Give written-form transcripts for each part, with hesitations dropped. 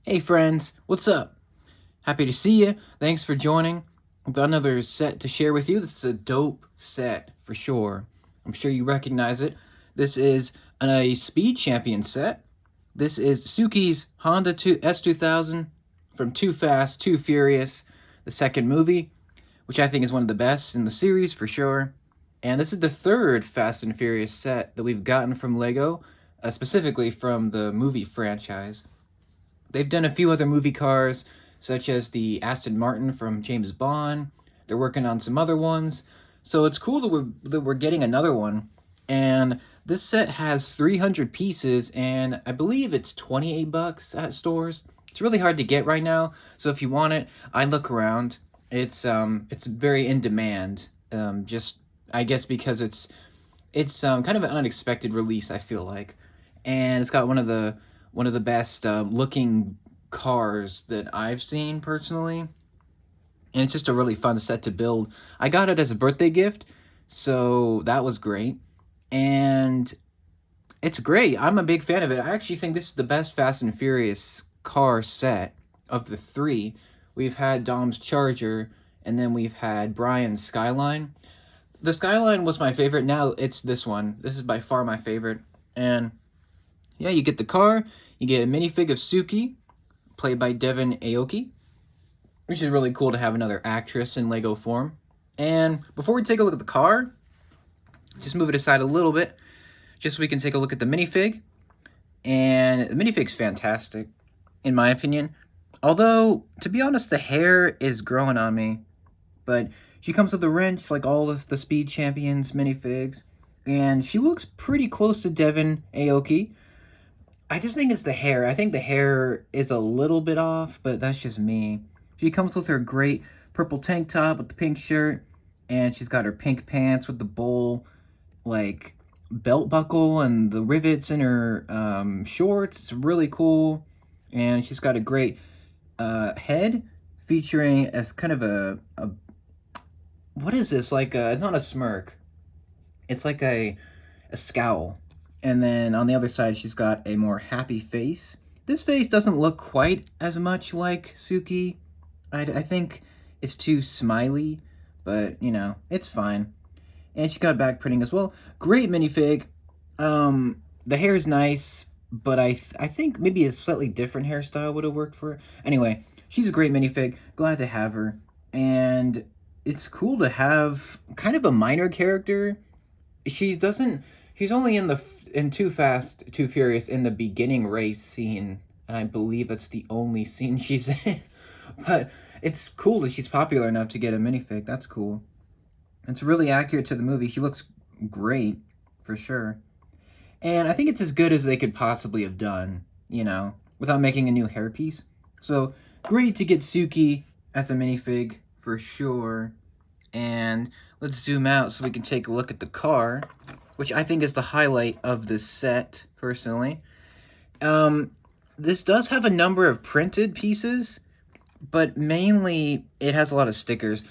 Hey friends, what's up? Happy to see you. Thanks for joining. I've got another set to share with you. This is a dope set for sure. I'm sure you recognize it. This is a Speed Champion set. This is Suki's Honda S2000 from Too Fast, Too Furious, the second movie, which I think is one of the best in the series for sure. And this is the third Fast and Furious set that we've gotten from LEGO, specifically from the movie franchise. They've done a few other movie cars, such as the Aston Martin from James Bond. They're working on some other ones. So it's cool that we're getting another one. And this set has 300 pieces, and I believe it's 28 bucks at stores. It's really hard to get right now, so if you want it, I look around. It's very in demand. Just I guess because it's kind of an unexpected release, I feel like, and it's got one of the best looking cars that I've seen personally, and it's just a really fun set to build. I got it as a birthday gift, so that was great, and it's great. I'm a big fan of it. I actually think this is the best Fast and Furious car set of the three. We've had Dom's Charger, and then we've had Brian's Skyline. The Skyline was my favorite. Now it's this one. This is by far my favorite. And yeah, you get the car, you get a minifig of Suki, played by Devin Aoki, which is really cool to have another actress in Lego form. And before we take a look at the car, just move it aside a little bit, just so we can take a look at the minifig. And the minifig's fantastic, in my opinion. Although, to be honest, the hair is growing on me. But she comes with a wrench, like all of the Speed Champions minifigs. And she looks pretty close to Devin Aoki. I just think it's the hair. I think the hair is a little bit off, but that's just me. She comes with her great purple tank top with the pink shirt, and she's got her pink pants with the bowl, like, belt buckle and the rivets in her shorts. It's really cool. And she's got a great head featuring as kind of a what is this? Like a, not a smirk. It's like a scowl. And then on the other side, she's got a more happy face. This face doesn't look quite as much like Suki. I think it's too smiley, but, you know, it's fine. And she got back printing as well. Great minifig. The hair is nice, but I think maybe a slightly different hairstyle would have worked for her. Anyway, she's a great minifig. Glad to have her. And it's cool to have kind of a minor character. She's only in Too Fast, Too Furious in the beginning race scene, and I believe it's the only scene she's in. But it's cool that she's popular enough to get a minifig. That's cool. It's really accurate to the movie. She looks great, for sure. And I think it's as good as they could possibly have done, you know, without making a new hairpiece. So, great to get Suki as a minifig, for sure. And let's zoom out so we can take a look at the car, which I think is the highlight of this set, personally. This does have a number of printed pieces, but mainly it has a lot of stickers.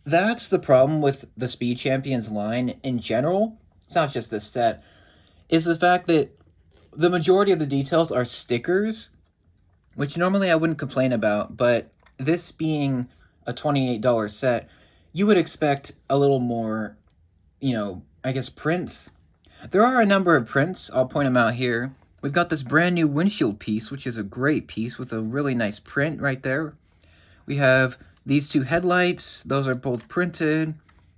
That's the problem with the Speed Champions line in general. It's not just this set. Is the fact that the majority of the details are stickers, which normally I wouldn't complain about, but this being a $28 set, you would expect a little more, you know, I guess prints. There are a number of prints. I'll point them out here. We've got this brand new windshield piece, which is a great piece with a really nice print right there. We have these two headlights. Those are both printed.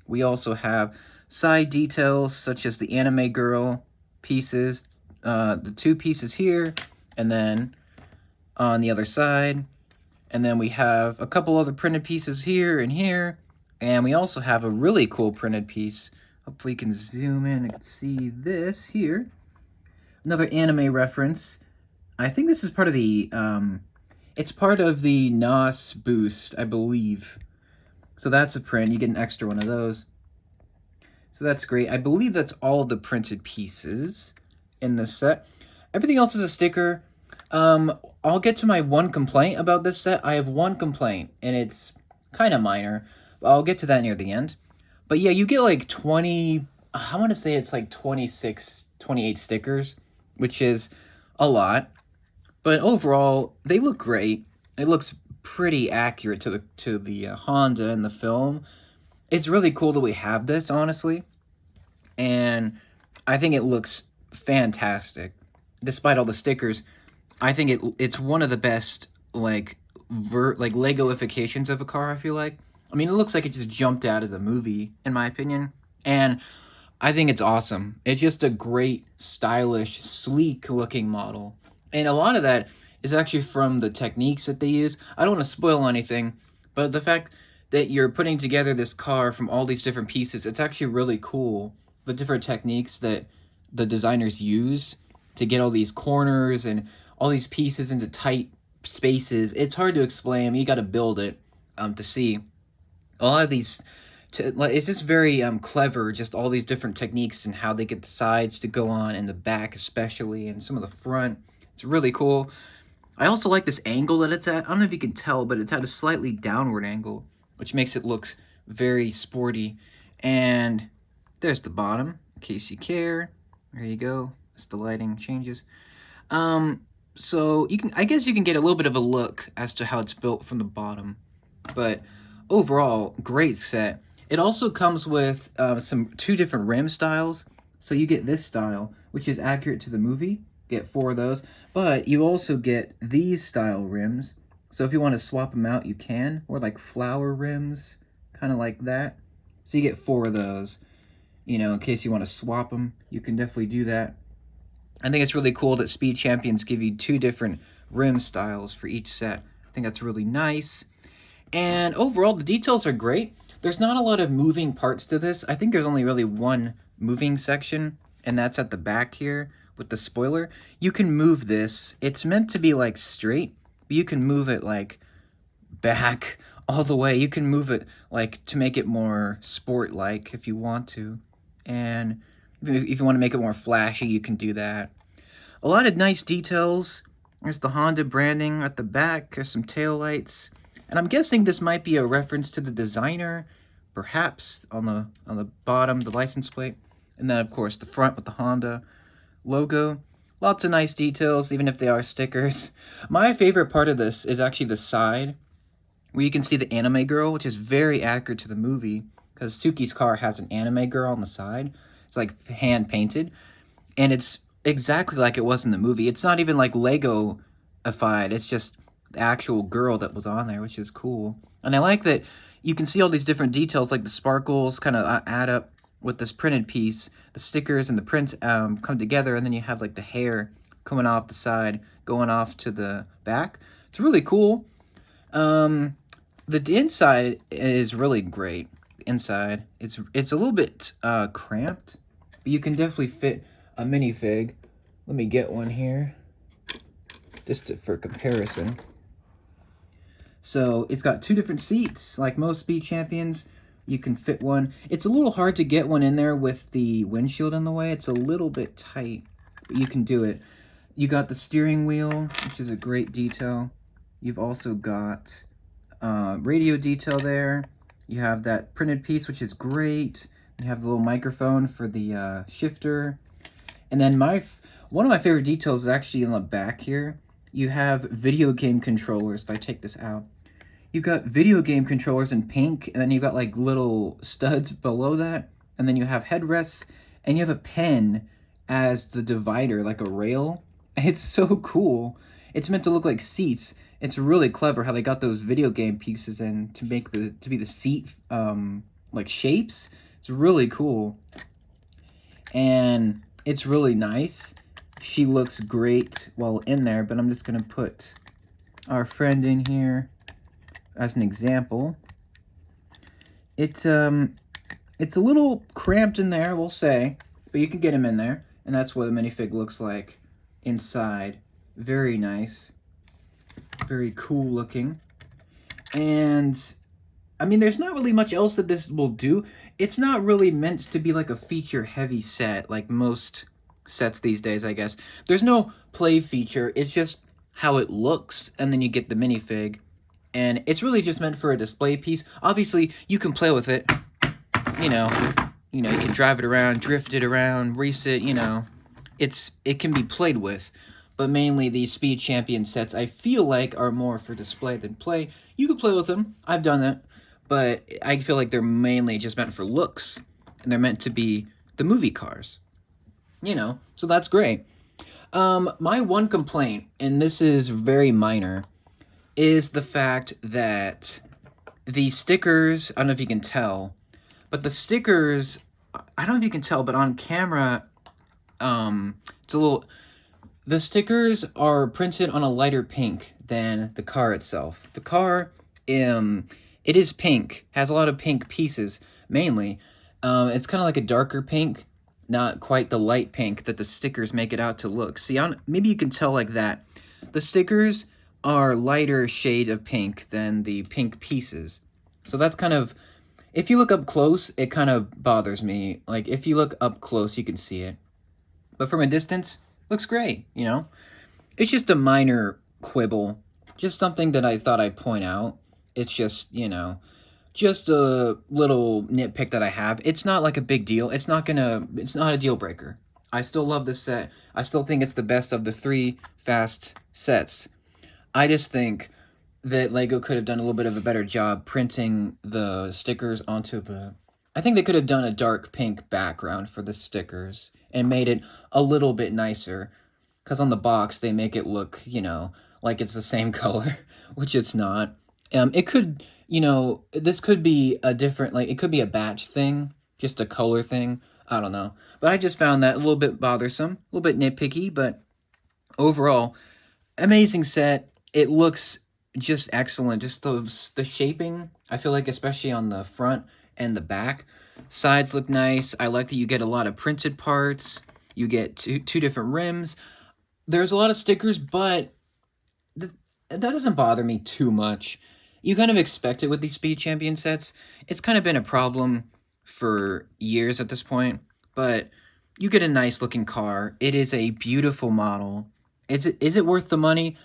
We also have side details, such as the anime girl pieces, the two pieces here, and then on the other side. And then we have a couple other printed pieces here and here. And we also have a really cool printed piece. Hopefully you can zoom in and see this here. Another anime reference. I think this is part of the, it's part of the NOS boost, I believe. So that's a print. You get an extra one of those. So that's great. I believe that's all of the printed pieces in this set. Everything else is a sticker. I'll get to my one complaint about this set. I have one complaint, and it's kind of minor. I'll get to that near the end. But yeah, you get like 20, I want to say it's like 26, 28 stickers, which is a lot. But overall, they look great. It looks pretty accurate to the Honda in the film. It's really cool that we have this, honestly, and I think it looks fantastic. Despite all the stickers, I think it's one of the best like Lego-ifications of a car, I feel like. I mean, it looks like it just jumped out of the movie, in my opinion. And I think it's awesome. It's just a great, stylish, sleek-looking model. And a lot of that is actually from the techniques that they use. I don't want to spoil anything, but the fact that you're putting together this car from all these different pieces, it's actually really cool. The different techniques that the designers use to get all these corners and all these pieces into tight spaces. It's hard to explain. I mean, you got to build it to see. A lot of these, it's just very clever, just all these different techniques and how they get the sides to go on and the back especially and some of the front. It's really cool. I also like this angle that it's at. I don't know if you can tell, but it's at a slightly downward angle, which makes it look very sporty. And there's the bottom, in case you care. There you go. As the lighting changes. So I guess you can get a little bit of a look as to how it's built from the bottom. But overall, great set. It also comes with two different rim styles. So you get this style, which is accurate to the movie. Get 4 of those. But you also get these style rims. So if you want to swap them out, you can. Or like flower rims, kind of like that. So you get 4 of those. You know, in case you want to swap them, you can definitely do that. I think it's really cool that Speed Champions give you 2 different rim styles for each set. I think that's really nice. And overall, the details are great. There's not a lot of moving parts to this. I think there's only really one moving section, and that's at the back here with the spoiler. You can move this. It's meant to be like straight, but you can move it like back all the way. You can move it like to make it more sport-like if you want to. And if you want to make it more flashy, you can do that. A lot of nice details. There's the Honda branding at the back. There's some taillights. And I'm guessing this might be a reference to the designer, perhaps on the bottom, the license plate. And then, of course, the front with the Honda logo. Lots of nice details, even if they are stickers. My favorite part of this is actually the side, where you can see the anime girl, which is very accurate to the movie, because Suki's car has an anime girl on the side. It's like hand-painted, and it's exactly like it was in the movie. It's not even like Lego-Ified. It's just the actual girl that was on there, which is cool. And I like that you can see all these different details, like the sparkles kind of add up with this printed piece. The stickers and the prints come together, and then you have like the hair coming off the side, going off to the back. It's really cool. The inside is really great. Inside, it's a little bit cramped, but you can definitely fit a minifig. Let me get one here, just for comparison. So it's got 2 different seats, like most Speed Champions. You can fit one. It's a little hard to get one in there with the windshield in the way. It's a little bit tight, but you can do it. You got the steering wheel, which is a great detail. You've also got radio detail there. You have that printed piece, which is great. You have the little microphone for the shifter. And then one of my favorite details is actually in the back here. You have video game controllers. If I take this out, you've got video game controllers in pink, and then you've got like little studs below that. And then you have headrests, and you have a pen as the divider, like a rail. It's so cool. It's meant to look like seats. It's really clever how they got those video game pieces in to make to be the seat like shapes. It's really cool, and it's really nice. She looks great while in there, but I'm just gonna put our friend in here as an example. It's a little cramped in there, we'll say, but you can get him in there, and that's what a minifig looks like inside. Very nice. Very cool looking. And I mean, there's not really much else that this will do. It's not really meant to be like a feature heavy set like most sets these days, I guess. There's no play feature. It's just how it looks, and then you get the minifig. And it's really just meant for a display piece. Obviously, you can play with it. You can drive it around, drift it around, race it, it can be played with. but mainly these Speed Champion sets I feel like are more for display than play. You can play with them. I've done it, but I feel like they're mainly just meant for looks, and they're meant to be the movie cars. So that's great. My one complaint, and this is very minor, is the fact that the stickers, I don't know if you can tell, but the stickers, I don't know if you can tell, but on camera, it's a little, the stickers are printed on a lighter pink than the car itself. The car, it is pink, has a lot of pink pieces, mainly. It's kind of like a darker pink, not quite the light pink that the stickers make it out to look. See, maybe you can tell like that. The stickers are lighter shade of pink than the pink pieces. So that's kind of, if you look up close, it kind of bothers me. Like, if you look up close, you can see it. But from a distance, looks great, It's just a minor quibble. Just something that I thought I'd point out. It's just, just a little nitpick that I have. It's not like a big deal. It's not a deal breaker. I still love this set. I still think it's the best of the 3 fast sets. I just think that LEGO could have done a little bit of a better job printing the stickers onto I think they could have done a dark pink background for the stickers and made it a little bit nicer. Because on the box, they make it look, like it's the same color, which it's not. It could, this could be a different, it could be a batch thing, just a color thing. I don't know. But I just found that a little bit bothersome, a little bit nitpicky, but overall, amazing set. It looks just excellent. Just the shaping, I feel like, especially on the front and the back. Sides look nice. I like that you get a lot of printed parts. You get two different rims. There's a lot of stickers, but that doesn't bother me too much. You kind of expect it with these Speed Champion sets. It's kind of been a problem for years at this point, but you get a nice looking car. It is a beautiful model. Is it worth the money?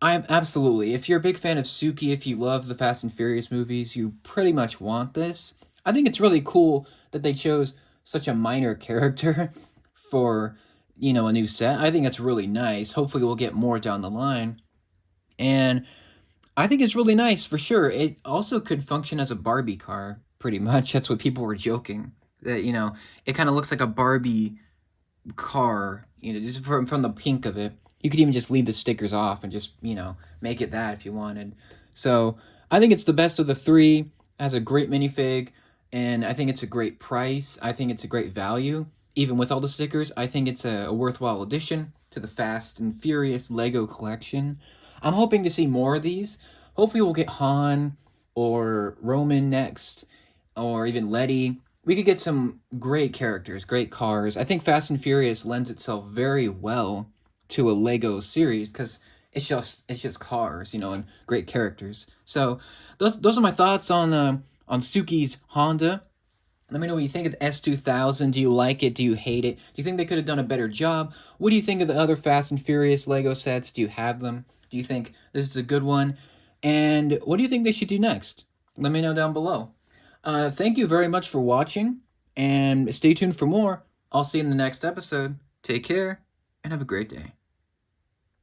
Absolutely. If you're a big fan of Suki, if you love the Fast and Furious movies, you pretty much want this. I think it's really cool that they chose such a minor character for, a new set. I think it's really nice. Hopefully we'll get more down the line. And I think it's really nice, for sure. It also could function as a Barbie car, pretty much. That's what people were joking. That, it kind of looks like a Barbie car, just from the pink of it. You could even just leave the stickers off and just, make it that if you wanted. So I think it's the best of the 3. It has a great minifig, and I think it's a great price. I think it's a great value. Even with all the stickers, I think it's a worthwhile addition to the Fast and Furious LEGO collection. I'm hoping to see more of these. Hopefully we'll get Han or Roman next, or even Letty. We could get some great characters, great cars. I think Fast and Furious lends itself very well to a LEGO series because it's just cars, and great characters. So those are my thoughts on Suki's Honda. Let me know what you think of the S2000. Do you like it? Do you hate it? Do you think they could have done a better job? What do you think of the other Fast and Furious LEGO sets? Do you have them? Do you think this is a good one? And what do you think they should do next? Let me know down below. Thank you very much for watching, and stay tuned for more. I'll see you in the next episode. Take care, and have a great day.